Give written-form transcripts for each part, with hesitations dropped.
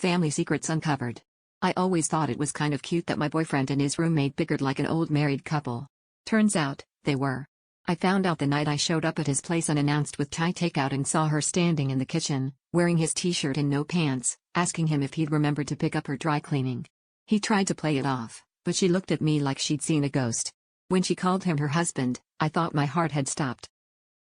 Family secrets uncovered. I always thought it was kind of cute that my boyfriend and his roommate bickered like an old married couple. Turns out, they were. I found out the night I showed up at his place unannounced with Thai takeout and saw her standing in the kitchen, wearing his t-shirt and no pants, asking him if he'd remembered to pick up her dry cleaning. He tried to play it off, but she looked at me like she'd seen a ghost. When she called him her husband, I thought my heart had stopped.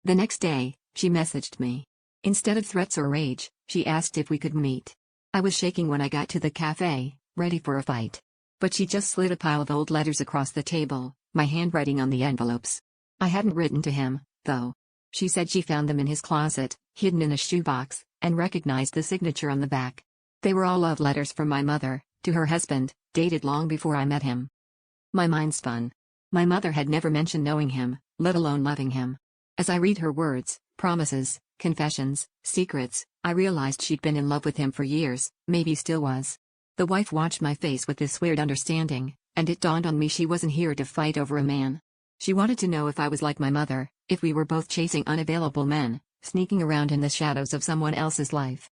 The next day, she messaged me. Instead of threats or rage, she asked if we could meet. I was shaking when I got to the cafe, ready for a fight. But she just slid a pile of old letters across the table, my handwriting on the envelopes. I hadn't written to him, though. She said she found them in his closet, hidden in a shoebox, and recognized the signature on the back. They were all love letters from my mother, to her husband, dated long before I met him. My mind spun. My mother had never mentioned knowing him, let alone loving him. As I read her words, promises, confessions, secrets, I realized she'd been in love with him for years, maybe still was. The wife watched my face with this weird understanding, and it dawned on me she wasn't here to fight over a man. She wanted to know if I was like my mother, if we were both chasing unavailable men, sneaking around in the shadows of someone else's life.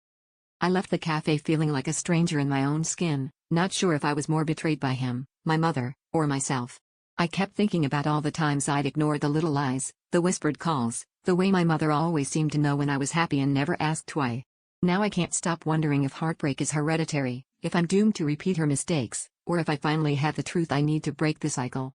I left the cafe feeling like a stranger in my own skin, not sure if I was more betrayed by him, my mother, or myself. I kept thinking about all the times I'd ignored the little lies, the whispered calls, the way my mother always seemed to know when I was happy and never asked why. Now I can't stop wondering if heartbreak is hereditary, if I'm doomed to repeat her mistakes, or if I finally have the truth I need to break the cycle.